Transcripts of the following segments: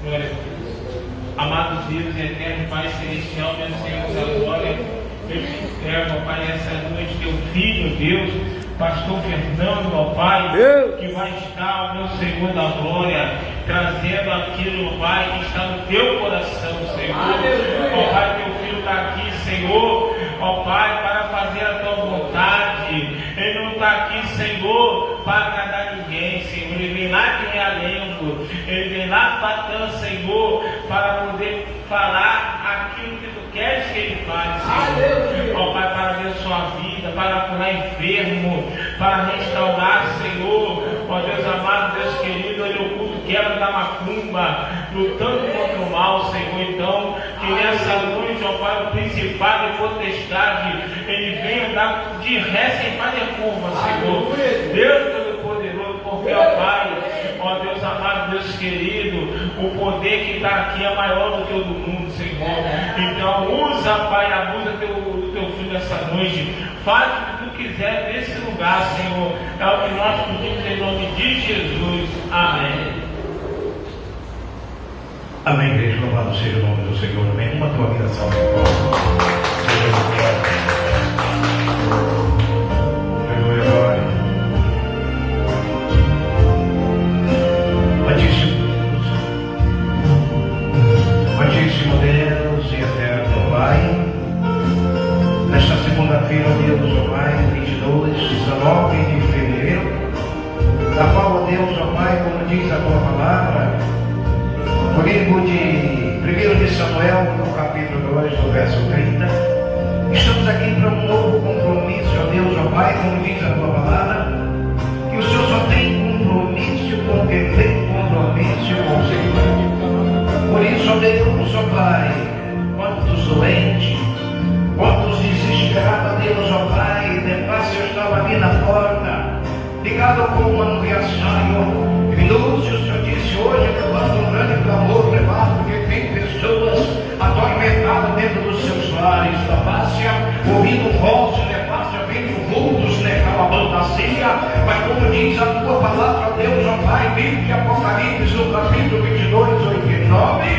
Glória a Deus. Amado Deus e eterno Pai Celestial, meu Senhor da glória, eu te entrego, ó Pai, essa noite, teu filho, Deus, pastor Fernando, ó Pai, que vai estar, meu Senhor da glória, trazendo aquilo, Pai, que está no teu coração, Senhor. Ó Pai, teu filho está aqui, Senhor, ó Pai, para fazer a tua vontade. Ele não está aqui, Senhor, para agradar ninguém, Senhor. Ele vem lá de Realengo, ele vem lá Patã, Senhor, para poder falar aquilo que tu queres que ele fale, Senhor. Ó Pai, para abençoar a vida, para curar enfermo, para restaurar, Senhor. Ó Deus amado, Deus querido, ele oculta quebra da macumba, lutando contra o mal, Senhor. Então, que nessa noite, ó Pai, o principado e potestade, ele venha dar de ré sem fazer curva, Senhor. Deus Todo-Poderoso, porque, ó Pai, ó Deus amado, Deus querido, o poder que está aqui é maior do que o do mundo, Senhor. Então, usa, Pai, abusa do teu filho essa noite. Faz o que tu quiser nesse lugar, Senhor. É o que nós pedimos em nome de Jesus. Amém. Amém, igreja. Louvado seja o nome do Senhor. Amém. Uma tua vida salva de volta. Seja glória. Aleluia, glória. Amantíssimo Deus e eterno Pai, nesta segunda-feira, Deus, ó Pai, 22, 19 de fevereiro, da qual, ó Deus, ó Pai, como diz a tua palavra, no livro de 1 de Samuel, no capítulo 2, no verso 30, estamos aqui para um novo compromisso, ó Deus, ó Pai, como diz a tua palavra, que o Senhor só tem compromisso com quem tem compromisso com o Senhor. Por isso, ó Deus, ó Pai, quantos doentes, quantos desesperados, ó Deus, ó Pai, de paz eu estava ali na porta, ligado com uma anunciação, Minúcio, o Senhor disse hoje, levando um grande clamor privado, porque tem pessoas atormentadas dentro dos seus lares, da Pássia, ouvindo vozes, de Pássia, vendo vultos, naquela fantasia, mas como diz a tua palavra, Deus, ó Pai, livro de Apocalipse, no capítulo 22, 89,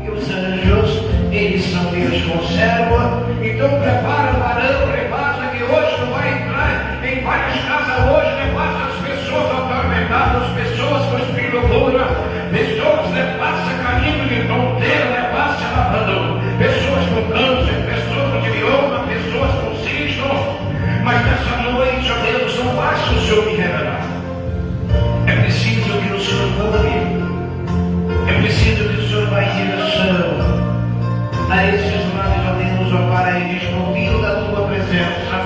e os anjos, eles são Deus conserva, então prepara o varão, prepara que hoje não vai entrar em várias casas hoje, prepara as pessoas atormentadas, pessoas com espírito dura, pessoas de passa caindo de fronteira, de passa abandono, pessoas com câncer, pessoas com idioma, pessoas com cisto, mas nessa noite, ó Deus, não basta o Senhor me revelar, é preciso que o Senhor cure, é preciso que o Senhor vá em direção a esses lares, ó Deus, ó Pai, desprovido da tua presença,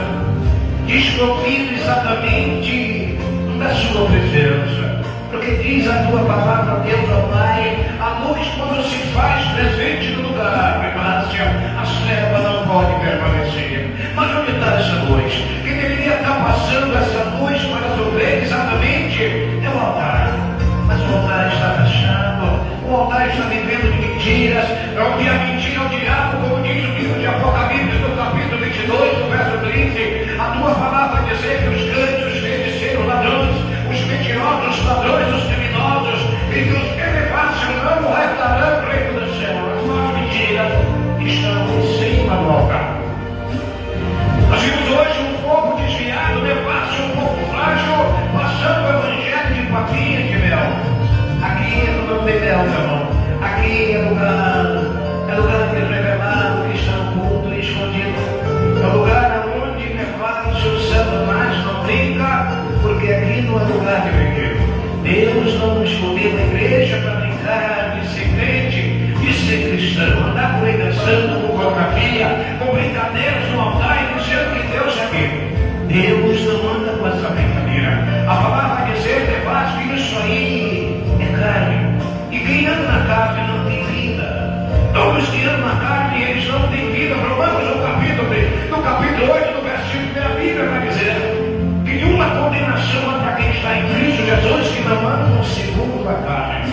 desprovido exatamente da sua presença, porque diz a tua palavra, Deus, ó Pai, a luz quando se faz presente no lugar, Márcia, a serva não pode permanecer. Mas onde está essa luz? Quem deveria estar passando essa luz para resolver exatamente é o altar, mas o altar está fechado, o altar está vivendo de mentiras, onde a mentira é o diabo, como diz o livro de Apocalipse, no capítulo 22, no verso 13, a tua palavra dizer que os grandes, os feiticeiros, ladrões, os mentirosos, os ladrões, os criminosos, e que os elevados não herdarão o reino do céu. As más mentiras estão em cima do altar. Nós vimos hoje um povo desviado, um povo frágil, passando o evangelho de papinha de mel. Aqui não tem mel, meu irmão. Aqui é lugar de revelado, que está oculto e escondido. É o lugar onde levado o santo mais não brinca, porque aqui não é lugar de brinquedo. Deus não nos escolheu na igreja para brincar de ser crente, de ser cristão, andar com ele santo, com pornografia, com brincadeiras no altar e dizendo que Deus é aqui. Deus não anda com essa brincadeira. A palavra vai dizer, debate, que isso aí é carne. E quem anda na carne não tem vida. Todos que andam na carne, eles não têm vida. Romanos no capítulo 8, no versículo 1, a Bíblia vai dizer que nenhuma condenação há para quem está em Cristo Jesus, que não andam segundo a carne.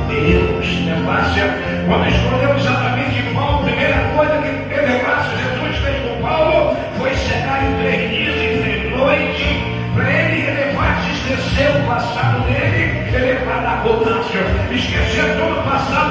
Deus, Márcia, quando escolheu exatamente Paulo, a primeira coisa que teve graça Jesus fez com Paulo foi cegar em 3 dias e 3 noites para ele relevar, esquecer o passado dele, ele para dar contato, esquecer todo o passado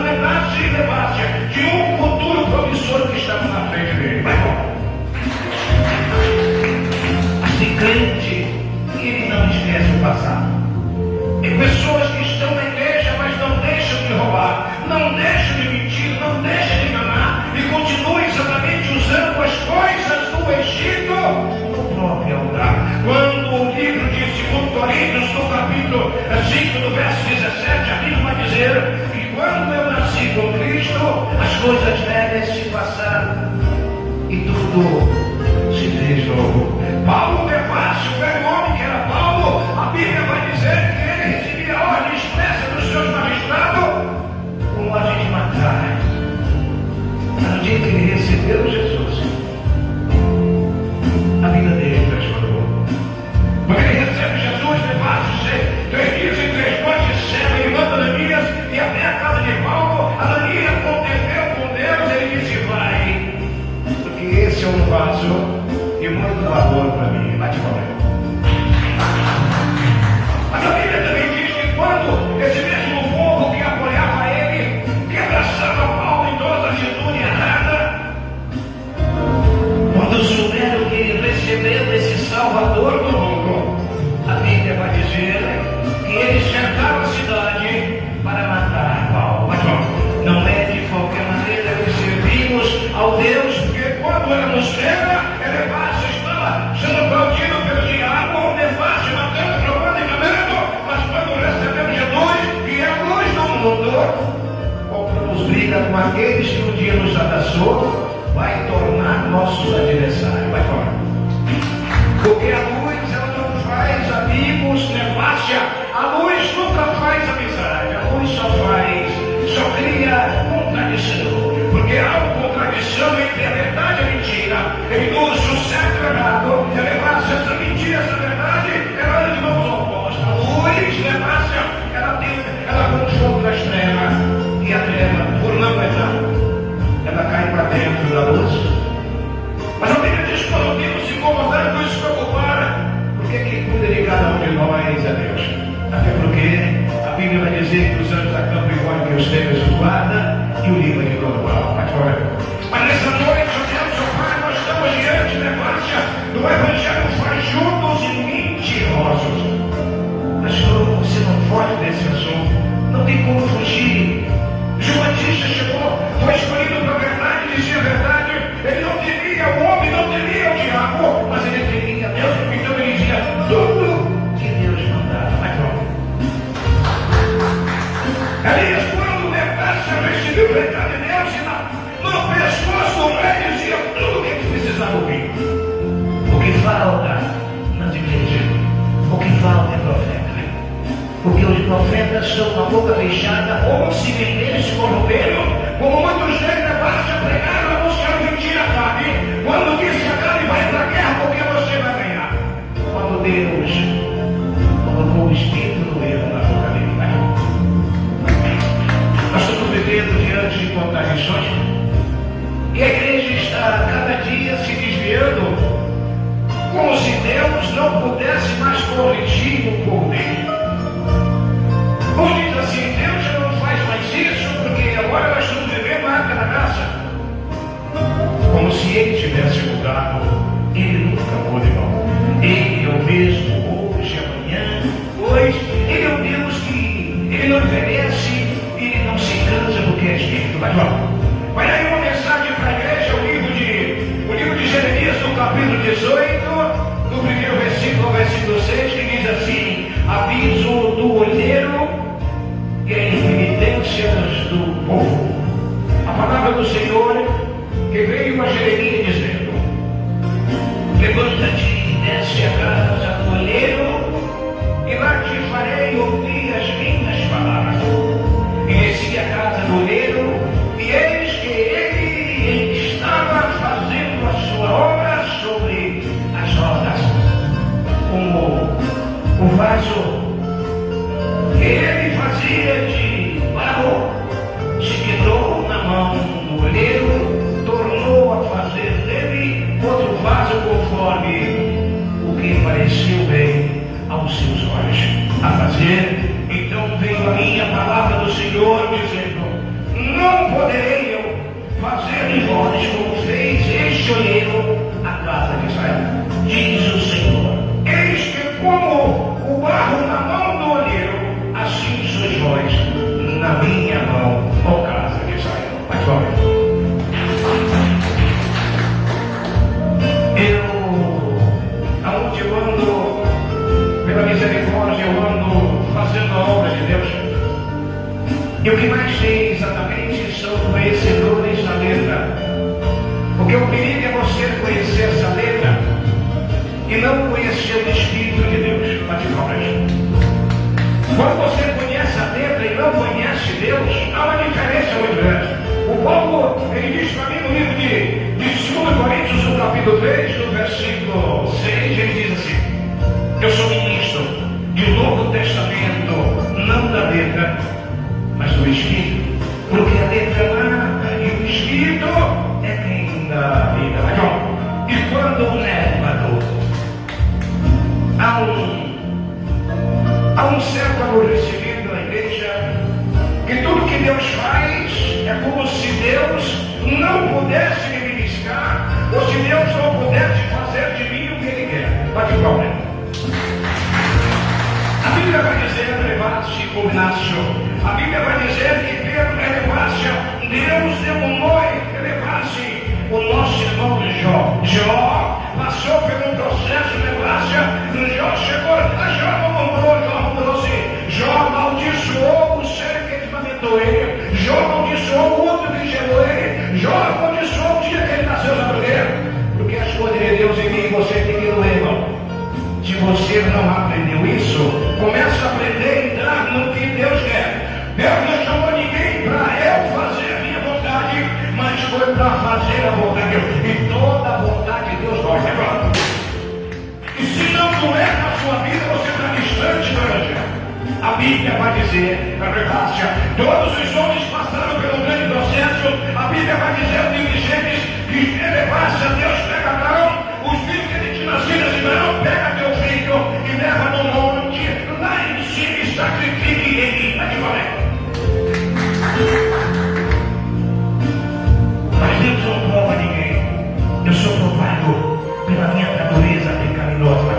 tudo se fez novo. Paulo é fácil, o velho homem que era Paulo, a Bíblia vai dizer que ele recebia ordem expressa dos seus magistrados com ordem de matar. Mas no dia que ele recebeu Jesus, a vida dele transformou. Porque ele recebe Jesus, levado 3 dias e 3 noites, serve, ele manda Ananias e até a casa de Paulo. Ananias contendeu com Deus, ele disse: vai, porque esse é um vaso de muito valor para mim. Bate palma. Mas a Bíblia também diz que quando esse mesmo povo que apoiava ele, que abraçava Paulo em toda a atitude errada, quando souberam que ele recebeu esse Salvador do mundo, a Bíblia vai dizer que eles cercaram a cidade para matar Paulo. Mas não é de qualquer maneira que servimos ao Deus, porque quando éramos terra, ele fácil, estava sendo aplaudido pelo diabo, é fácil, matando, roubando e enganando. Mas quando recebemos Jesus, que é a luz do mundo, compramos briga com aqueles que um dia nos abraçou, vai tornar nossos adversários. Vai fora. Porque a luz, ela não faz amigos, Nevássia. A luz nunca faz amizade. A luz só cria contradição. Porque há uma contradição entre a verdade e a mentira. Ele usa o certo e o errado. E a Nevássia, essa mentira, essa verdade, ela anda de mãos opostas. A luz, Nevássia, ela confronta as trevas. E a treva, por não aguentar, ela cai para dentro da luz. Mas a Bíblia diz que quando Deus se incomodar, não se preocupar, porque quem cuida de cada um de nós é Deus. Até porque a Bíblia vai dizer que os anjos acampam igual que os teus os guarda e o livro de todo mal. Mas nessa noite, ó Deus, ó Pai, nós estamos diante da graça do Evangelho fajutos e mentirosos. Mas Senhor, você não foge desse assunto, não tem como fugir. João Batista chegou, foi escolhido para a verdade, dizia a verdade. Ele não temia o homem, não temia o diabo, mas ele temia Deus. Então ele dizia tudo que Deus mandava. Mas pronto. Elias, quando Nevássia recebeu o recado de Deus, e no pescoço do rei dizia tudo o que ele precisava ouvir. O que falta nas igrejas, o que falta é profeta. Porque os profetas são uma boca fechada, ou se venderam e se corromperam, como muitos deles Nevássia pregaram, buscaram mentira a carne. Quando disse a carne vai para a guerra, porque você vai ganhar. Quando Deus colocou o Espírito do erro na boca dele. Nós estamos vivendo diante de contradições. E a igreja está cada dia se desviando, como se Deus não pudesse mais corrigir o povo dele. Ou diz assim, Deus já não faz mais isso, porque agora nós estamos vivendo a época da graça. Como se ele tivesse mudado. Ele nunca muda, irmão. Ele é o mesmo hoje, amanhã, pois ele é o Deus que ele não envelhece, ele não se cansa porque é espírito. Mas vamos. Vai aí uma mensagem para a igreja, o livro de Jeremias, no capítulo 18, do primeiro versículo ao versículo 6, que diz assim: aviso do olheiro e as evidências do povo. A palavra do Senhor que veio a Jeremias dizendo: levanta-te, desce a casa do olheiro, e lá te farei ouvir as minhas palavras. E desci a casa do olheiro, e eis que ele estava fazendo a sua obra sobre as rodas, como o vaso que ele fazia de barro se quebrou na mão do olheiro, tornou a fazer dele outro vaso conforme o que pareceu bem aos seus olhos a fazer. Então veio a minha palavra do Senhor dizendo: não poderei eu fazer de vós como fez este olheiro a casa de Israel, diz o Senhor. Eis que como o barro na mão do olheiro, assim sois vós na minha mão, ó casa de Israel. Mas vamos. Aonde eu ando, pela misericórdia, eu ando fazendo a obra de Deus. E o que mais tem exatamente são conhecedores da letra. Porque o perigo é você conhecer essa letra e não conhecer o Espírito de Deus. Bate palmas. Quando você conhece a letra e não conhece Deus, há uma diferença muito grande. O Paulo, ele diz para mim no livro de 2 Coríntios, no capítulo 3, no versículo 6, ele diz assim: eu sou ministro do Novo Testamento, não da letra, mas do Espírito. Porque a letra mata e o Espírito é quem dá a vida. E quando o neto matou, há um certo aborrecimento na igreja, que tudo que Deus faz é como se Deus não pudesse me ministrar, ou se Deus não pudesse fazer de mim o que Ele quer. Bate palma. A Bíblia vai dizer, levar-se combinação. A Bíblia vai dizer que Pedro elevar-se, Deus demorou elevar-se o nosso irmão Jó. Jó passou pelo processo de elevar-se, Jó chegou, Jó não murmurou, Jó murmurou-se. Jó amaldiçoou o ser que desmamentou ele, Jó amaldiçoou o outro que gerou ele, Jó amaldiçoou o dia que ele nasceu na mulher. Porque as coisas de Deus em mim você tem que ler, irmão. Se você não aprendeu isso, comece a aprender a entrar no que Deus quer. Deus não chamou ninguém para eu fazer a minha vontade, mas foi para fazer a vontade de Deus. E toda a vontade de Deus vai levar. E se não doer na sua vida, você está distante do Evangelho. A Bíblia vai dizer, na verdade, todos os homens passaram pelo grande processo. A Bíblia vai dizer aos dirigentes que elevar-se a Deus pega Abraão, os filhos que ele tinha nascido assim, Abraão, pega teu filho e leva no monte, lá em cima e sacrifique ele. Aqui vai. Mas Deus não prova ninguém. Eu sou provado pela minha natureza pecaminosa.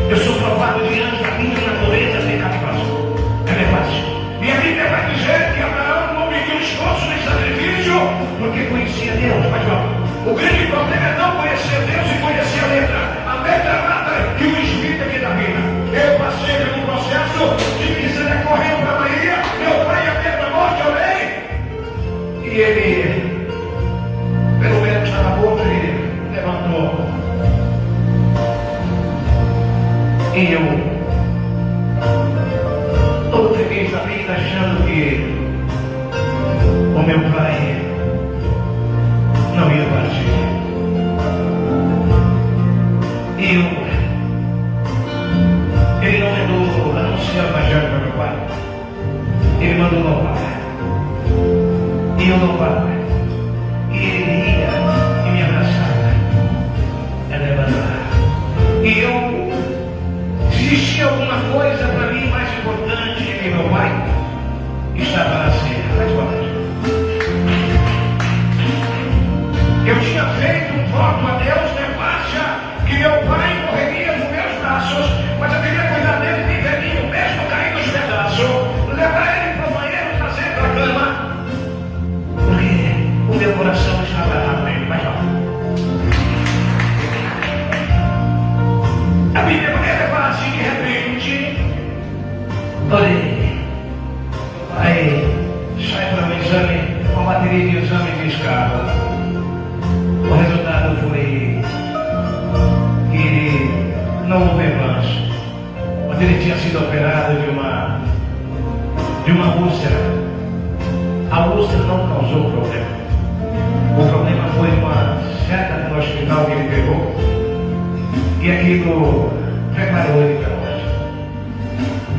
Eu sou provado diante da minha natureza pecaminosa. É fácil. E a Bíblia vai dizer que Abraão não mediu esforço nem sacrifício porque conhecia Deus. Mas o grande problema é não conhecer Deus e conhecer a letra. A letra mata e o Espírito é que dá vida. Eu passei pelo processo de miséria correndo para Maria. Meu pai ia ter a morte, eu leio. E ele, pelo menos estava morto, ele levantou. E eu, todo feliz da vida, achando que o meu pai não ia partir. E ele não mandou anunciar o evangelho para meu pai. Ele mandou louvar. E eu louvava. E ele ia e me abraçava. Ela levantar. E eu, se existia alguma coisa para mim mais importante que meu pai, estava na ceia. Eu tinha feito um voto a Deus, Baixa, que meu pai morreria nos meus braços, mas eu queria cuidar dele bem velhinho, mesmo caindo nos pedaços, levar ele para o banheiro, trazer para a cama, porque o meu coração estava lá com ele. Mas a Bíblia fala assim, de repente, aí sai para um exame, uma bateria de exame fiscal. O resultado foi que ele não houve avanço, mas ele tinha sido operado de uma úlcera. A úlcera não causou problema. O problema foi uma seta no hospital que ele pegou e aquilo preparou ele para hoje.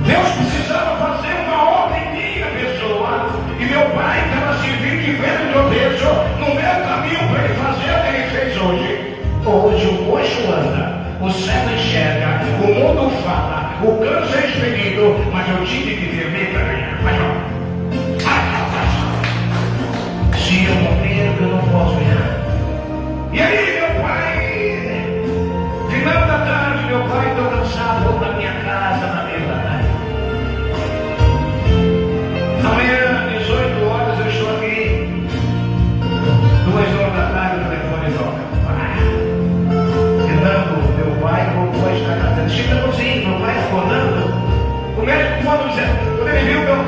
Deus precisava fazer uma obra em minha pessoa e meu pai estava servindo e vendo que eu deixo no meu caminho para ele fazer o que ele fez hoje. Hoje o coxo anda, o cego enxerga, o mundo fala, o câncer é expelido, mas eu tive que viver para ganhar. Mas se eu morrer, eu não posso ganhar. E aí meu pai, final da tarde, meu pai, estou cansado, vou para minha casa, na verdade. Amanhã, 18 horas, eu estou aqui. 2 horas da tarde, o telefone toca. Fernando, meu pai voltou a estar casado. Chega no cozinho, meu pai acordando. O médico, quando ele viu meu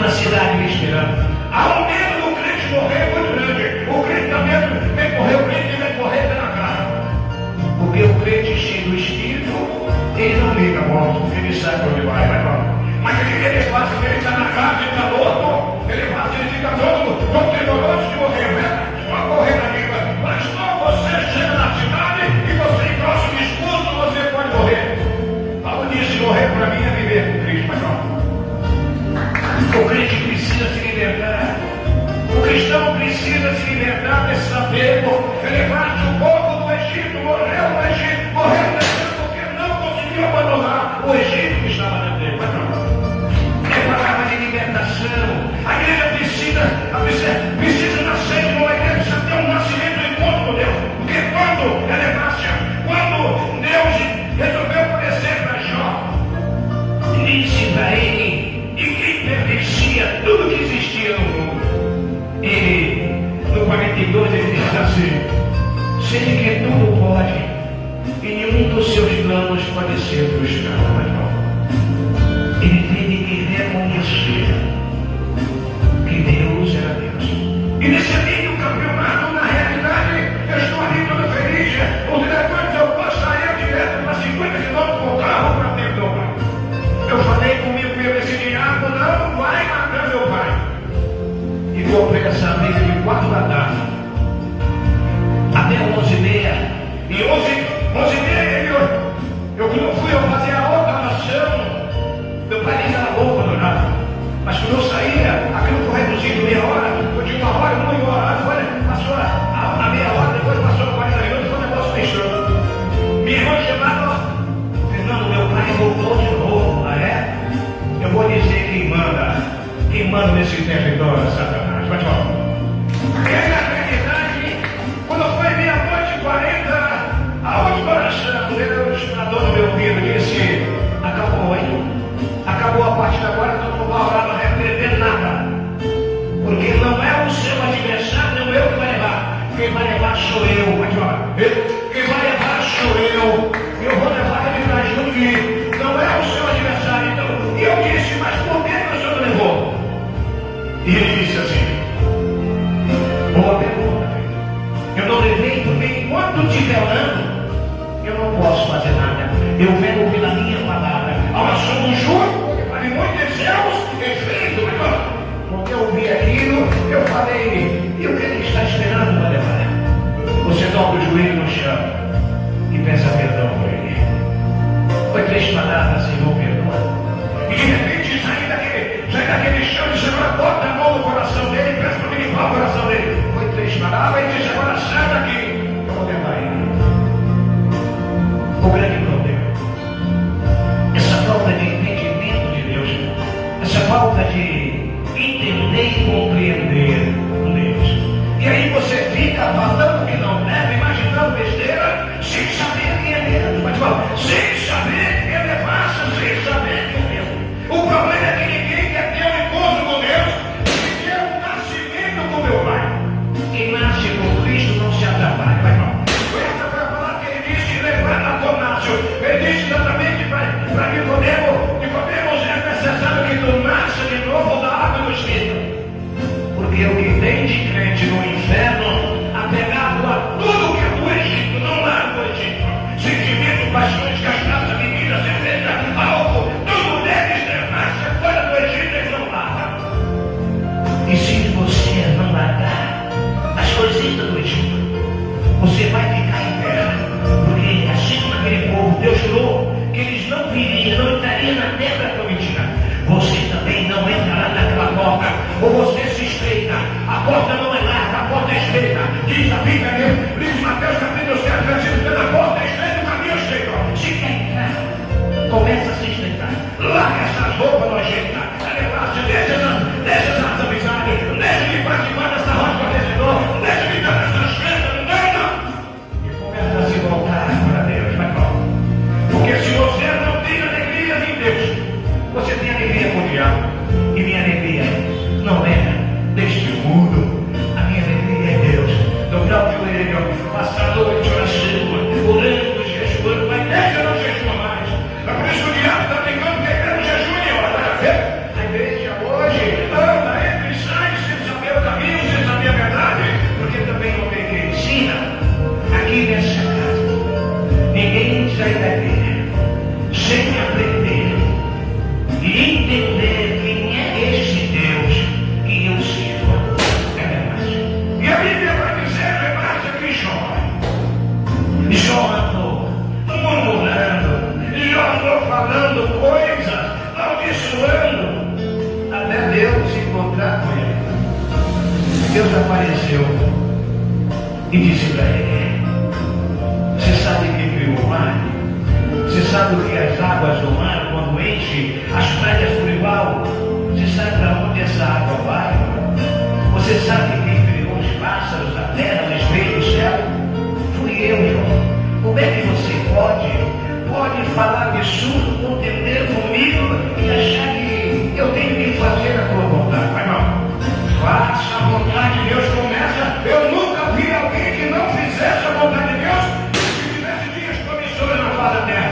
na cidade me esperando. Há um medo do crente morrer muito grande. O crente está medo, vem morrer, o crente vai morrer pela cara. Porque o crente cheio do Espírito, ele não liga a morte, ele sabe para onde vai não. Mas ele faz, ele está na casa, ele está morto, ele faz, ele fica todo tremoroso de morrer, né? Vai correr na vida. Mas não, você chega na cidade e você engrossa o discurso, você pode morrer. Paulo disse, morrer para mim é viver com Cristo, mas não. O crente precisa se libertar. O cristão precisa se libertar desse apego. Ele parte um pouco do Egito, morreu no Egito, morreu no Egito porque não conseguiu abandonar o Egito que estava dentro dele. Mas não. É palavra de libertação. A igreja precisa nascer de uma igreja, precisa ter um nascimento do encontro com Deus. Porque quando ela é fácil, quando Deus resolveu aparecer para Jó, disse para ele, e quem pertencia tudo que existia no mundo. Ele, no 42, ele diz assim: sei que tudo pode, e nenhum dos seus planos pode ser frustrado. Mas não. Ele teve que reconhecer que Deus era Deus. E nesse meio do campeonato, na realidade, eu estou ali todo feliz. Os diretores, eu gostaria direto para 50 quilômetros por carro para ter meu pai. Eu falei comigo, esse diabo não vai matar meu pai. E comprei essa briga de 4 da tarde até 11h30. E 11h30 eu fui fazer a outra oração. Meu pai nem estava louco no nada. Mas quando eu saía, aquilo foi reduzido meia hora. Eu tinha 1 hora, 1 hora. Passou a meia hora, depois passou a 40 minutos. Foi um negócio fechando. Minha irmã chamava, Fernando, meu pai voltou de novo. Ah, é? Eu vou dizer quem manda nesse território, Satanás. Pode falar. E na realidade, quando foi meia-noite e 40, a última oração, Deus, na dor do meu ouvido, disse: acabou, hein? Acabou a partir de agora, todo mundo vai orar, não vai perder nada. Porque não é o seu adversário, não é eu que vai levar. Quem vai levar sou eu. Pode falar. Quem vai levar sou eu. Eu vou levar ele para junto de mim. Não é o seu adversário. Então, e eu disse, mas por que o senhor não levou? E ele disse assim: boa pergunta. Eu não levei porque enquanto estiver orando, eu não posso fazer nada. Eu venho ouvir a minha palavra. A oração do justo, porque vale muito em céus, efeito. Quando eu ouvi aquilo, eu falei: e o que ele está esperando para levar? Você dobra o joelho no chão e peça perdão por ele. Foi 3 palavras, Senhor, perdoa. E de repente sai daquele chão e agora bota a mão no coração dele e peça para limpar o coração dele. Foi 3 palavras e disse: agora sai daqui. Eu vou levar ele. O grande problema, essa falta de entendimento de Deus, essa falta de entender e compreender Deus. E aí você fica falando que não deve, imaginando besteira. Deus apareceu e disse para ele: você sabe que criou o mar? Você sabe o que as águas do mar, quando enche as praias por igual, você sabe para onde essa água vai? Você sabe quem criou os pássaros da terra, as estrelas do céu? Fui eu, João. Como é que você pode falar absurdo, contender comigo e achar que eu tenho que fazer a tua vontade? Mas não. Faça a vontade de Deus, começa. Eu nunca vi alguém que não fizesse a vontade de Deus se tivesse dias promissores na face da terra.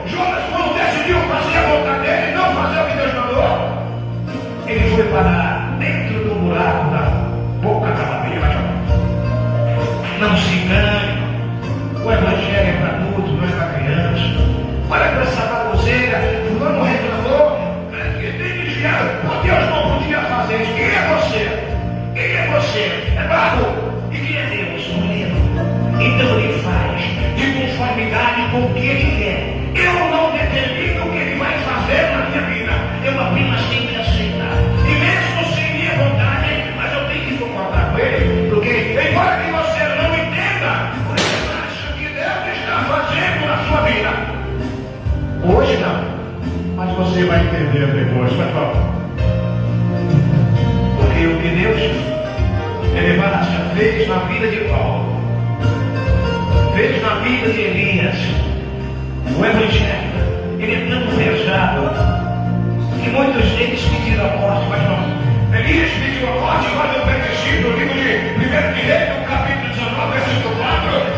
Jonas, quando decidiu fazer a vontade dele e não fazer o que Deus mandou, ele foi parar dentro do buraco da boca da barriga. Não se engane. O evangelho é para adultos, não é para criança. Para com essa baboseira. Fulano reclamou. Tem desviado. Deus não podia fazer isso. Quem é você? Quem é você? É barro. E quem é Deus? Um livro. Então ele faz de conformidade com o que ele quer. Eu não determino o que ele vai fazer na minha vida. Eu apenas tenho que aceitar. E mesmo sem minha vontade, mas eu tenho que concordar com ele. Porque, embora que você não entenda, fazendo na sua vida. Hoje não, mas você vai entender depois, pessoal. Porque o que Deus fez na vida de Paulo, fez na vida de Elias, o evangelho, ele é tão pesado que muitos deles pediram a morte, mas não. Elias pediu a morte, mas eu pertencia no livro de 1 de Reis, no capítulo 19, versículo 4,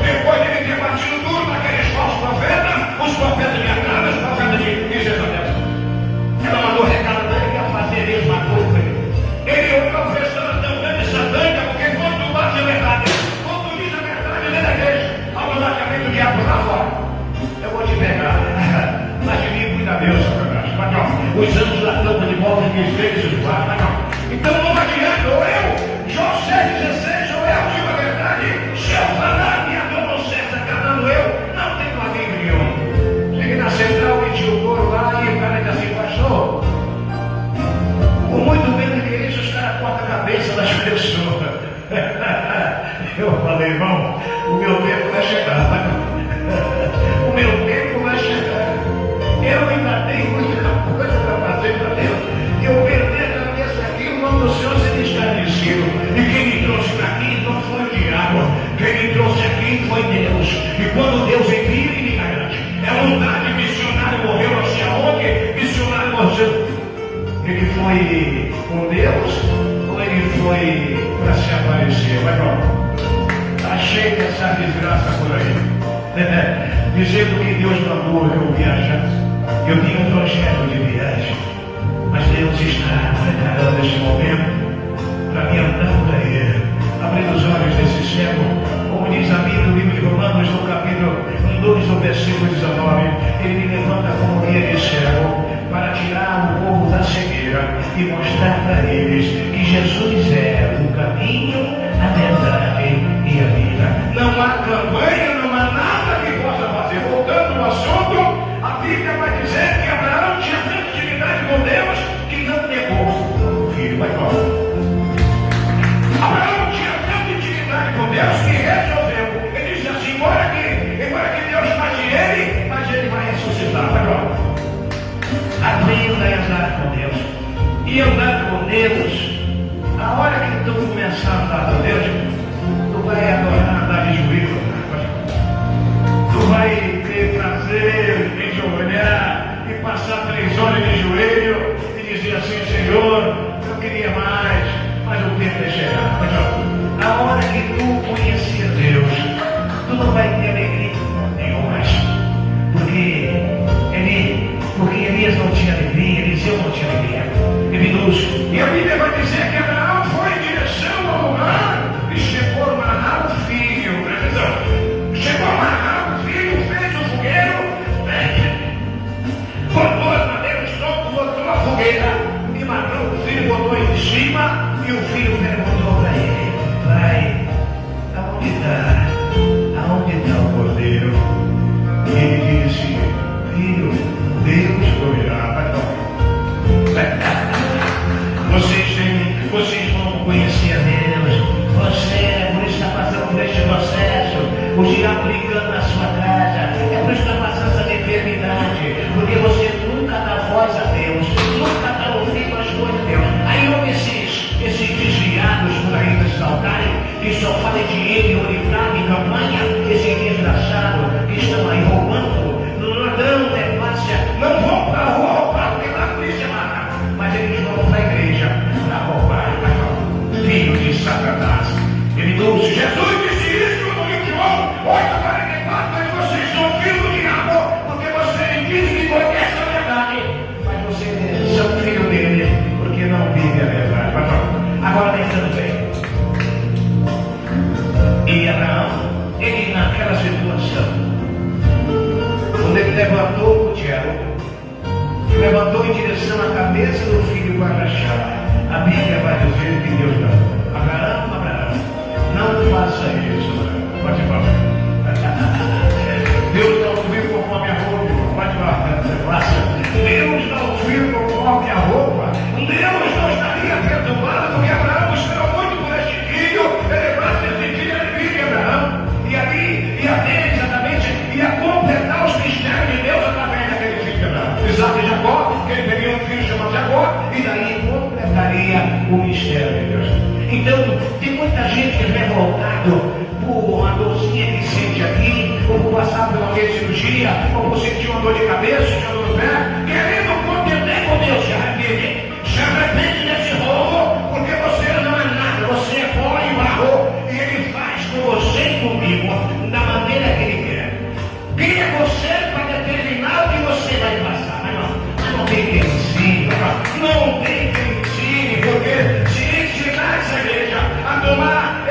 depois de ele ter batido duro naqueles falsos profetas, os profetas de Acab, os profetas de Jezabel. Ela mandou recado dele que ia fazer a mesma coisa. Ele olhou a pessoa tão grande satânica, porque quando tu bate a verdade, quando tu diz a verdade dentro da igreja, automaticamente o diabo lá fora. Eu vou te pegar. Mas de mim cuida Deus, Satanás. Mas não, os anjos da tampa de volta que eles os guardam, mas não. Então não adianta, ou eu, Jó 6,16, ou é a última verdade. Se eu falar, minha dor não cessa, acabando eu, não tenho amigo nenhum. Cheguei na central e tinha o couro lá e o cara disse assim: pastor, com muito medo que isso, os caras cortam a cabeça das pessoas. Eu falei: irmão, o meu tempo vai chegar, tá? O meu tempo vai chegar. Eu ainda tenho muita coisa para fazer para Deus. Eu perdi a cabeça aqui, o nome do Senhor seria esclarecido. E quem me trouxe para aqui não foi o diabo. Quem me trouxe aqui foi Deus. E quando Deus envia, ele me garante. É vontade, missionário morreu não sei aonde, missionário morreu. Ele foi com Deus ou ele foi para se aparecer? Mas não. Está cheio dessa desgraça por aí. Dizendo que Deus mandou eu viajar. Eu tinha um projeto de viagem, mas Deus está preparando esse momento para me andar para Ele, abrindo os olhos desse cego, como diz a Bíblia no livro de Romanos, no capítulo 2, no versículo 19, Ele me levanta como guia de cego, para tirar o povo da cegueira e mostrar para eles que Jesus é o caminho, a verdade e a vida. Não há campanha, não há nada que possa fazer. Voltando ao assunto, a Bíblia vai dizer que Abraão tinha tanta intimidade com Deus que não negou o filho. Vai embora. Abraão tinha tanta intimidade com Deus que resolveu. Ele disse assim: embora que Deus mate ele, mas ele vai ressuscitar. Vai embora. Aprenda a andar com Deus. E andar com Deus, a hora que tu começar a andar com Deus, tu vai adorar andar de joelho. Tu vai ter prazer em te olhar e passar 3 horas de joelho e dizer assim: Senhor, eu queria mais, mas o tempo é chegar. Mas a hora que tu conhecer Deus, tu não vai ter alegria nenhuma mais. Porque Elias não tinha alegria, Eliseu não tinha alegria. E a Bíblia vai dizer diabo ligando na sua casa. É por isso que está passando essa enfermidade, porque você nunca dá voz a Deus, nunca dá ouvido às coisas de Deus. Aí houve esses desviados por aí desse altar, que só falam de dinheiro, oriflame, campanha, esse desgraçado que estão aí roubando, ladrão, devassa, não vão para a rua roubar, porque lá a polícia mata, mas eles vão para a igreja para roubar. Filho de Satanás, ele disse: Jesus disse isso no João 8:44, mas vocês são filhos do diabo, porque você diz que conhece a verdade, mas vocês são filhos dele, porque não vive a verdade. Agora lembrando bem, e Abraão, ele naquela situação, quando ele levantou o diálogo, levantou em direção à cabeça do filho para agachar, a Bíblia vai dizer que Deus não. Abraão, não faça isso, Abraão. Pode falar. Deus não ouviu conforme a roupa. Pode falar. Deus não ouviu conforme a roupa. Deus não estaria perturbado, porque Abraão esperou muito por este filho. Ele bate esse filho, ele vive Abraão. E ali ia ter exatamente, ia completar os mistérios de Deus através daquele filho de Abraão. Isaac e Jacó, que ele teria um filho chamado Jacó, e daí completaria o mistério de Deus. Então, tem muita gente que é revoltado por uma dorzinha que sente aqui, ou por passar por uma cirurgia, ou por sentir uma dor de cabeça, uma dor no pé, querendo contender com Deus. Se arrepende desse roubo, porque você não é nada, você é pó e barro, e ele faz com você e comigo da maneira que ele quer. Quem é você para determinar o que você vai passar? Mas não tem quem ensine, não tem quem ensine, porque se ensinar essa igreja a tomar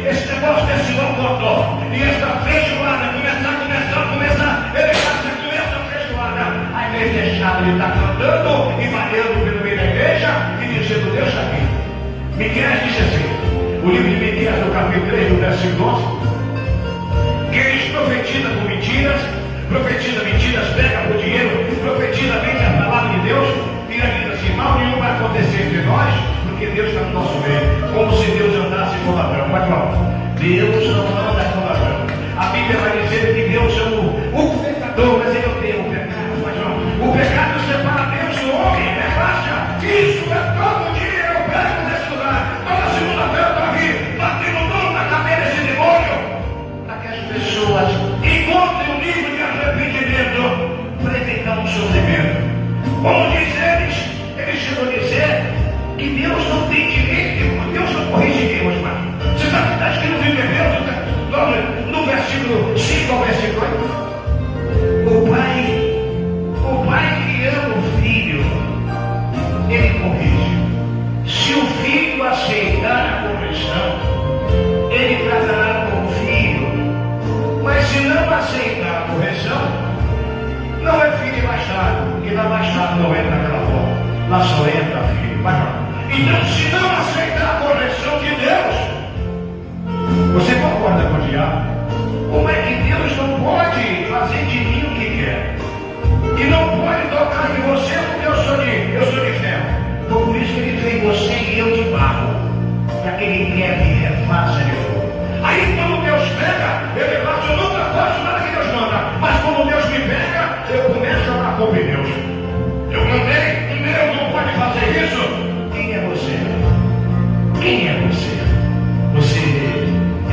esse negócio desse mocotó e essa feijoada, começar, ele passa com essa feijoada, a igreja é chata, ele está cantando e variando pelo meio da igreja e dizendo: Deus está aqui. Miqueias disse assim, o livro de Miqueias, no capítulo 3, do versículo 11, que eles profetizam por mentiras, pega por dinheiro, profetiza bem a palavra de Deus, e ele diz assim: mal nenhum vai acontecer entre nós, porque Deus está no nosso meio, como se Deus andasse com ladrão. Pode falar, Deus não anda com ladrão. A Bíblia vai dizer que Deus é o pecador, mas ele odeia o pecado. Mas não, o pecado separa Deus do homem, é fácil. Isso é todo dia, eu pego nesse lugar, toda segunda-feira eu estou aqui, batendo duro na cabeça desse demônio, para que as pessoas encontrem um nível de arrependimento para evitar um sofrimento. Como diz eles chegam a dizer que Deus não tem direito, Deus não corrige Deus, mas você está escrito no livro de Hebreus, no versículo 5 ao versículo 8, o pai que ama o filho, ele corrige. Se o filho aceitar a correção, ele tratará com o filho, mas se não aceitar a correção, não é filho bastardo, porque na bastardo não entra naquela forma, lá só entra filho. Vai lá. Então, se não aceitar a correção de Deus, você concorda com o diabo? Como é que Deus não pode fazer de mim o que quer? E não pode tocar em você porque eu sou de ferro. Por isso que ele fez você e eu de barro, para que ele quer e refaça de novo. Aí quando Deus pega, ele fala: eu nunca faço nada que Deus manda, mas quando Deus me pega, eu começo a jogar culpa em Deus. Eu mandei, Deus não pode fazer isso. Quem é você? Quem é você? Você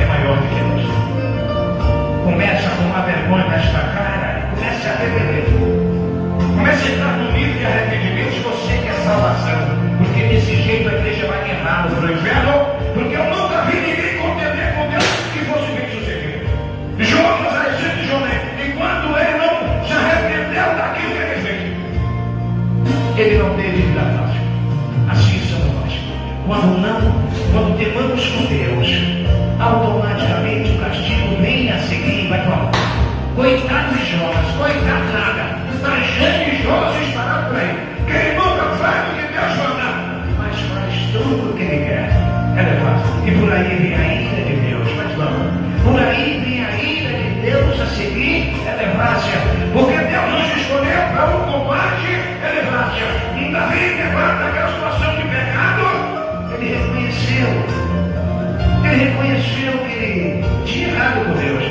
é maior do que Deus. Começa a tomar vergonha nesta cara, comece a arrepender. Comece a entrar no nível de arrependimento se você quer salvação. Porque desse jeito a igreja vai errado para o inferno, porque eu nunca vi ninguém contender com Deus que fosse bem sucedido. Jonas, a exemplo de Jonas, enquanto ele não se arrependeu daquilo que ele fez, ele não teve vida fácil. Assim somos nós. Quando temamos com Deus, automaticamente o castigo vem a seguir e vai falar: coitado de Jonas, coitado nada, mas gente de Jonas estará por aí, que ele nunca faz o que Deus manda, mas faz tudo o que ele quer. É fácil. E por aí vem a ira de Deus. Mas vamos, por aí vem a ira de Deus a seguir. É fácil, porque Deus nos escolheu para um combate. É fácil. Davi, debaixo daquela situação de pecado, ele reconheceu que ele tinha errado com Deus.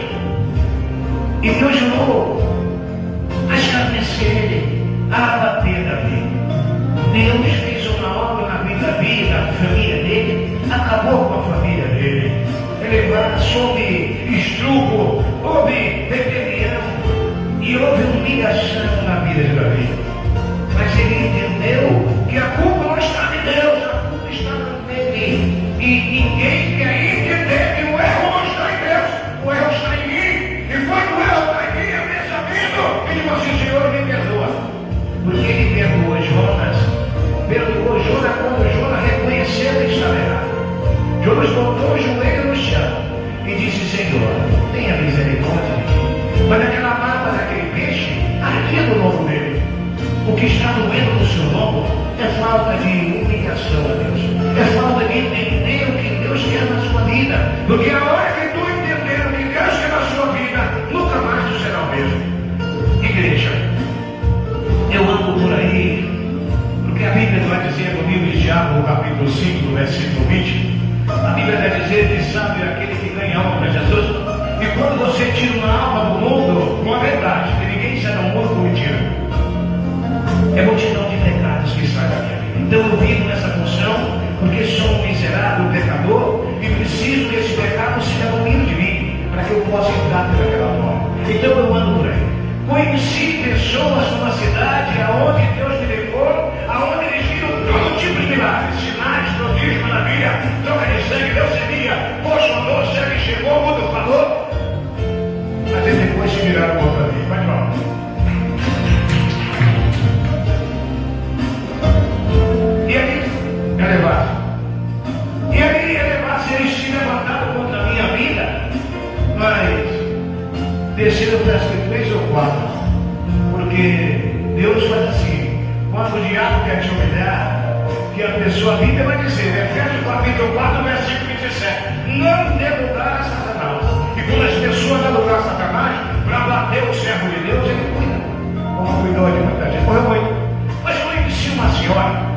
que está doendo no seu lombo é falta de comunicação a Deus. É falta de entender o que Deus quer na sua vida. Porque a hora que tu entender o que Deus quer na sua vida, nunca mais tu será o mesmo. Igreja, eu ando por aí, porque a Bíblia vai dizer no livro de Tiago, no capítulo 5, no versículo 20, a Bíblia vai dizer que sabe aquele que ganha alma para Jesus. E quando você tira uma alma do mundo, com a verdade, que ninguém sai do mundo com mentira, é multidão de pecados que sai da minha vida. Então eu vivo nessa função, porque sou um miserável pecador e preciso que esse pecado seja domínio de mim, para que eu possa entrar pelaquela porta. Então eu ando por aí. Conheci pessoas numa cidade aonde Deus me levou, aonde eles viram todo tipo de milagres, sinais, prodígios, maravilha, troca de sangue, leucemia, poxa, andou, sangue chegou, mundo falou. Mas eles depois se viraram contra mim. Vai de volta. E aí, se eles se levantaram contra a minha vida, mas desceram para as 3 ou 4, porque Deus faz assim, quando o diabo quer te humilhar, que a pessoa, a Bíblia vai dizer, Efésios capítulo 4, versículo 27, não dê lugar a Satanás. E quando as pessoas dão lugar a Satanás, para bater o servo de Deus, ele cuida. Como cuidou de muita gente, morreu muito. Mas eu conheci uma senhora,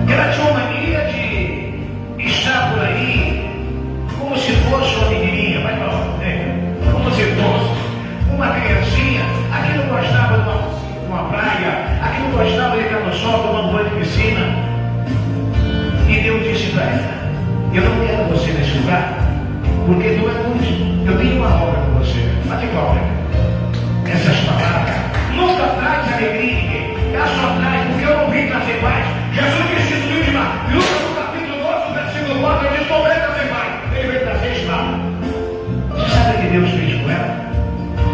que ela tinha uma mania de estar por aí, como se fosse uma menininha, mas não, como se fosse uma criancinha, a que não gostava de uma praia, a que não gostava de entrar no sol, tomar banho de piscina. E Deus disse para ela, eu não quero você nesse lugar, porque tu é luz, eu tenho uma obra com você. Mas que obra? Essas palavras nunca traz alegria em ninguém, ela só traz, porque eu não vim trazer paz. Jesus disse isso no livro de Lucas, no capítulo 12, versículo 4, ele disse, não vem trazer paz, ele veio trazer espada. Você sabe o que Deus fez com ela?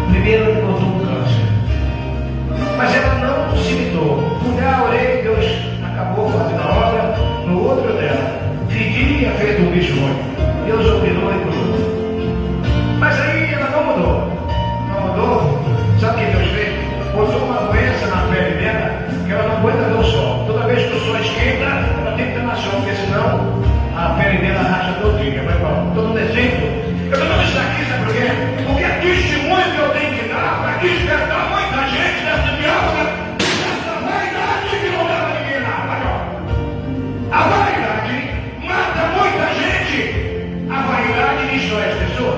Primeiro ele botou um câncer, mas ela não se imitou. Furou a orelha, Deus acabou fazendo a obra no outro dela. Fedia feito um bicho ruim. Deus operou e curou. Mas aí ela não mudou. Não mudou. Sabe o que Deus fez? Botou uma doença na pele dela que ela não aguenta ver o sol. Toda vez que o sol esquenta, ela tem que ter na sombra, porque senão a pele dela racha todinha. Mas estou no desenho. Eu estou dando isso aqui, sabe por quê? Porque é testemunho que eu tenho que dar para despertar muita gente dessa diáloga, dessa vaidade que não leva ninguém lá. A vaidade mata muita gente. A vaidade destrói as pessoas.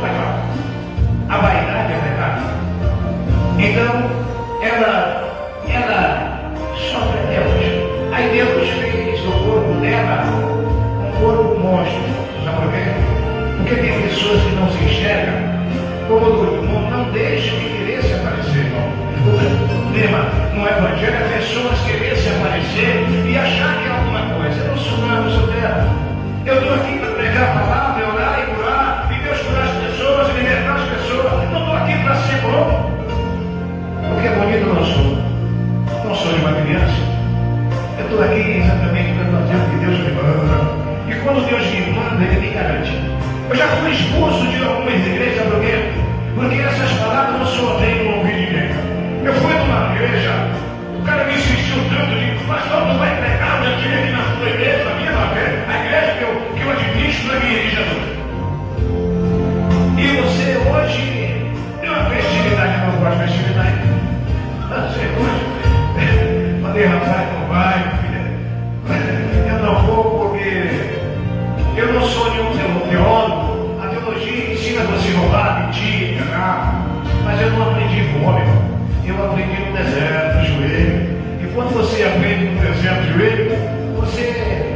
A vaidade é pecado. Então, ela sofre Deus. Aí Deus fez do corpo dela um corpo monstro. Sabe por quê? Porque tem pessoas que não se enxergam como todo mundo, não deixam de querer se aparecer, irmão. O problema no Evangelho é pessoas querer se aparecer e achar que é alguma coisa. Eu não sou nada, eu sou dela. Eu estou aqui para pregar a palavra, orar e curar, e Deus curar as pessoas e libertar as pessoas. Não estou aqui para ser bom, porque é bonito eu não sou. Não sou de uma criança. Eu estou aqui exatamente para fazer o que Deus me manda. E quando Deus me manda, Ele me garante. Eu já fui expulso de algumas igrejas, por quê? Porque essas palavras não só vêm no ouvido de ninguém. Eu fui numa igreja, o cara me insistiu tanto, de pastor, tu vai pregar, eu tive aqui na sua igreja, na minha igreja, a igreja que eu administro na minha igreja. E você hoje tem uma festividade, eu não gosto de festividade. Você hoje, falei, rapaz, não vai, filha. Eu não vou porque eu não sou nenhum teólogo. A teologia ensina você a roubar, mentir, enganar. Mas eu não aprendi fome, eu aprendi no deserto, no joelho. E quando você aprende no deserto, no joelho,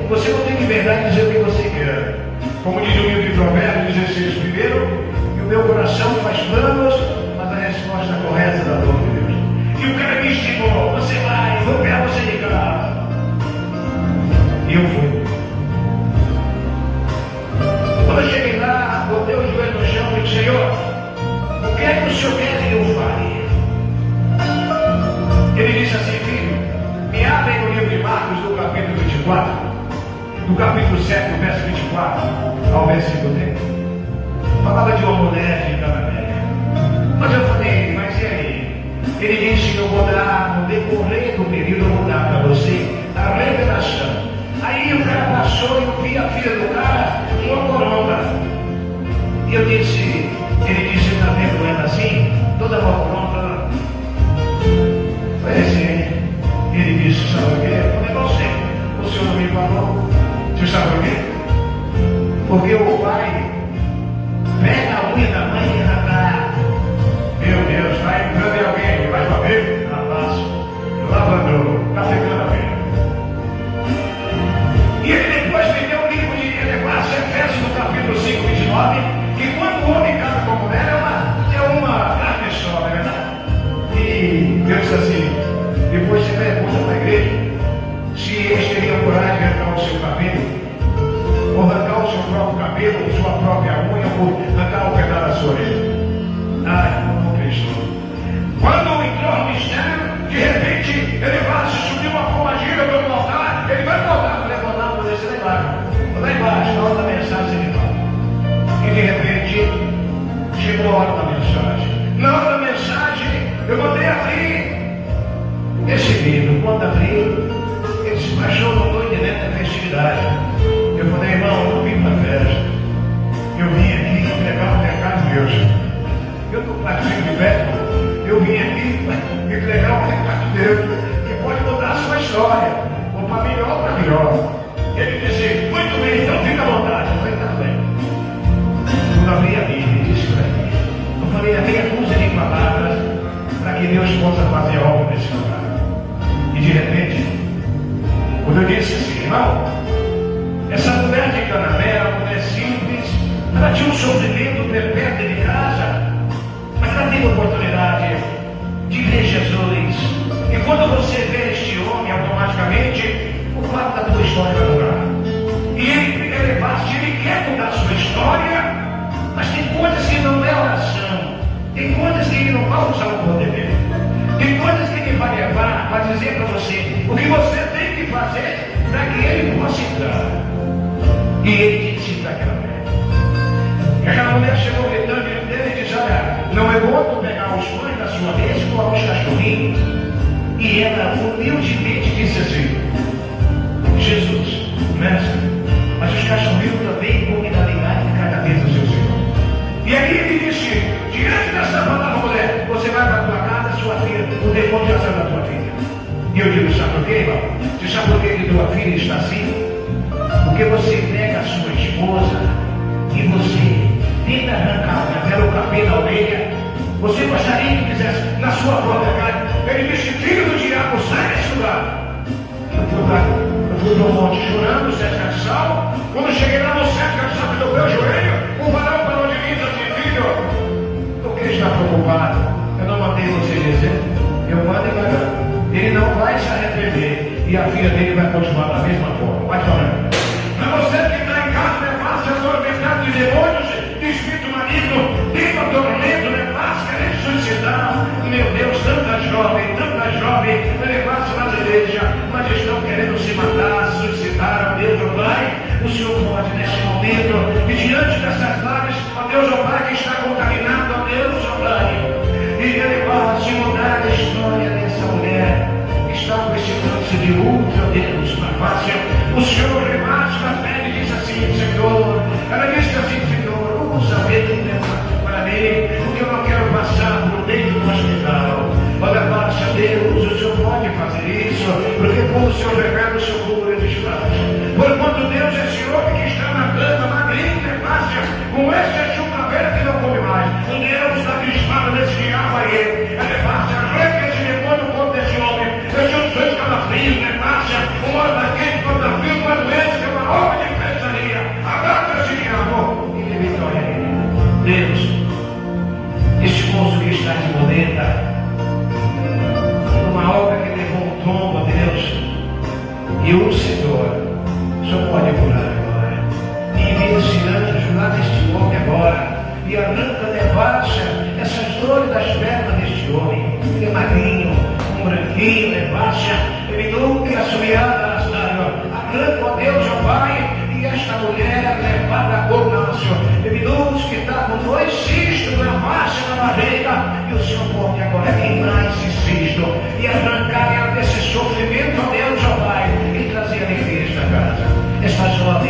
você não tem liberdade de dizer o que você quer. Como diz o livro de Provérbios 16, primeiro, e o meu coração faz planos, mas a resposta correta é da boca de Deus. E o cara me estimou, você vai, vou pegar você de casa. E eu fui. Quando eu cheguei lá, botei o joelho no chão e disse, Senhor, o que é que o Senhor quer que eu fale? Ele disse assim, filho, me abrem no livro de Marcos, do capítulo 24, do capítulo 7, do verso 24 ao versículo 30. Falava de uma mulher de Canaã. Mas eu falei, mas e aí? Ele disse, eu vou dar no decorrer passou e eu vi a filha do cara com uma corona. E eu disse, ele disse, está vendo doendo assim? Toda corona. Foi assim. Ele disse, sabe o quê? Eu falei, você. O senhor não me falou. Você sabe o quê? Porque o pai pega a unha da mãe e arranca. Meu Deus, está entrando em alguém. Vai para ver? Rapaz, lavandou. Está pegando a ver. E ele depois me deu um livro de Efésios no capítulo 5, 29, que quando o homem casa com a mulher é uma carne só, não é verdade? E Deus diz assim, depois você pergunta para a igreja se eles teriam coragem de arrancar o seu cabelo, ou arrancar o seu próprio cabelo, ou sua própria unha, ou arrancar o pedaço da sua orelha. Ai, não Cristo. Quando entrou no mistério, de repente ele vai se subir uma pombagira pelo altar, ele vai voltar para levantar para descer lá embaixo, na hora da mensagem ele fala. E de repente chegou a hora da mensagem. Na hora da mensagem eu mandei abrir esse livro. Quando abri, ele se achou, não estou entendendo a festividade. Eu falei, irmão, eu não vim para festa. Eu vim aqui entregar o recado de Deus. Eu estou partindo de pé. Eu vim aqui entregar o recado de Deus, que pode mudar a sua história, ou para melhor ou para pior. Ele disse, muito bem, então fica à vontade. Eu falei, tá bem. Quando abri a Bíblia, ele disse para mim, eu falei, a meia dúzia de palavras para que Deus possa fazer algo nesse lugar. E de repente, quando eu disse assim, irmão, essa mulher de Canaã era uma mulher simples, ela tinha um sofrimento perpétuo de casa, mas ela teve a oportunidade de ver Jesus. E quando você vê este homem, automaticamente, o fato da tua história vai mudar. E ele quer mudar a sua história, mas tem coisas que não é oração, tem coisas que ele não vai usar o poder dele, tem coisas que ele vai levar para dizer para você o que você tem que fazer para que ele possa entrar. E ele disse para aquela mulher. E aquela mulher chegou gritando diante dele e disse, olha, não é bom tu pegar os pães da sua mesa e colocar os cachorrinhos. E ela humildemente disse assim, Jesus, mestre, mas os cachorrinhos também comem da ligada de cada vez do seu Senhor. E aí ele disse, diante dessa palavra, mulher, você vai para a tua casa, sua filha, o demônio já saiu da tua filha. E eu digo, sabe por quê, irmão? Você sabe por que tua filha está assim? Porque você pega a sua esposa e você tenta arrancar o cabelo da orelha. Você gostaria que fizesse na sua própria carne. Ele disse, filho do diabo, sai desse lugar. Eu fui para o monte chorando, 7 de sal. Quando cheguei lá no 7 de sal, eu dobrei o joelho. O varão parou de mim e disse, filho, por que está preocupado? Eu não mandei você dizer. Eu mando e vai. Ele não vai se arrepender. E a filha dele vai continuar da mesma forma. Vai falando. Mas você que está em casa, não é fácil, atormentado de demônios, de espírito maligno, viva tormento, não é fácil, querendo suicidar. Meu Deus, tanta jovem, levar-se nas igrejas, mas estão querendo se matar, se suicidar. Ó Deus, ó Pai, o Senhor pode nesse momento, e diante dessas lágrimas, ó Deus, ó Pai, que está contaminado, ó Deus, ó Pai, e ele vai se mudar a história dessa mulher que está com esse câncer de útero, ó Deus, na face. O Senhor rebate na pele e diz assim, Senhor, ela disse assim, Senhor, usa ele para mim, porque eu não quero passar por dentro do hospital. Olha, baixa Deus, o Senhor pode fazer isso, porque como o Senhor revela o seu fogo, ele desfaz. Porquanto Deus é esse homem que está na cama, magrinho, fácil, com esse chucaveira que não come mais. O Deus está crispada nesse diabo aí. Ele baixa, arranca esse demônio contra desse homem. Esse homem fez calafrio, né, baixa, uma hora daquele, contra frio, uma doença, que é uma roupa de fecharia. Arranca esse diabo e dê vitória a ele. Deus, este moço que está de boleta, uma obra que levou um tombo a Deus, e o Senhor só pode curar agora. E envia esse anjo lá deste homem agora, e arranca debaixo essas dores das pernas deste homem. Ele é magrinho, um branquinho, debaixo, ele nunca assobiada nas águas. Arranca, ó Deus, ó Pai, e esta mulher levada a Gornácio, Deus que está com 2 cistos na face da barriga, e o Senhor pode agora queimar esse cisto e arrancar ela desse sofrimento, ó Deus, ó Pai, e trazer alegria a esta casa. Esta jovem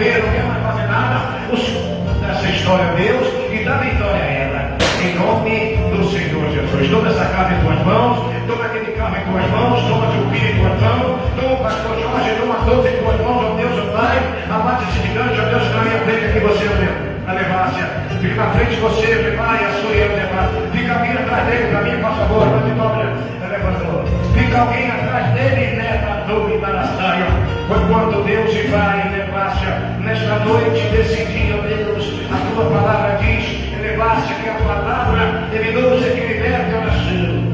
mover, não quer mais fazer nada. O Senhor dessa história a Deus e dá vitória a ela. Em nome do Senhor Jesus. Toma essa casa em tuas mãos, toma aquele carro em tuas mãos, toma teu filho em tuas mãos, toma o pastor Jorge, toma todos em tuas mãos, ó Deus, ó Pai. Abate esse gigante, ó Deus, que na minha frente aqui você, ó Deus. A Levácia, fica na frente de você, prepare a sua e a Levácia. Fica alguém atrás dele, para mim, por favor, não te dobra. Levantou. Fica alguém atrás dele e leva a dúvida na saia. Foi quando Deus e Pai, Levácia, nesta noite, desse dia, Deus, a tua palavra diz, Levácia, que a palavra de Deus é que liberta a oração.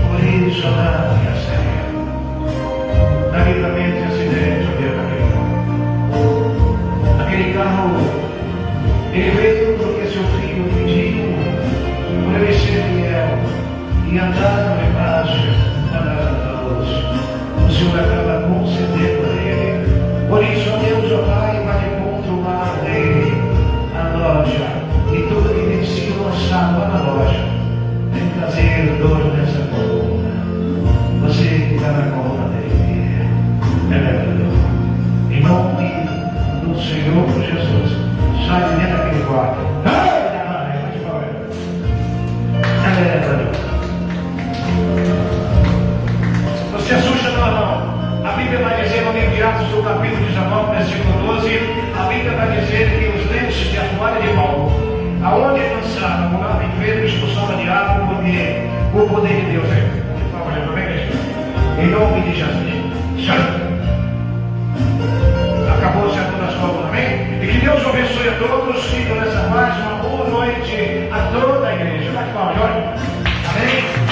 Por isso, lá, minha Senhor, rapidamente acidente, ó Deus, aquele carro, ele veio porque seu filho pediu por ele ser fiel e andar na Levácia para a luz. O Senhor acaba concedendo a ele. Por isso, ó Deus, ó Pai, vai de controlar dele a loja e tudo que tem sido lançado lá na loja. Tem que trazer dor nessa coluna. Você que está na coluna dele. Em nome do Senhor Jesus. Sai de dentro daquele quarto. Não se assusta não. A Bíblia vai dizer no livro de Atos, no capítulo 19, versículo 12, a Bíblia vai dizer que os dentes de a toalha de Paulo, aonde ele lançava, morava enfermo, expulsava diabo, porque o poder de Deus é. Em nome de Jesus. Acabou sendo das formas, amém? E que Deus abençoe a todos e nessa paz, uma boa noite a toda a igreja. Vai de palmas, olha. Amém?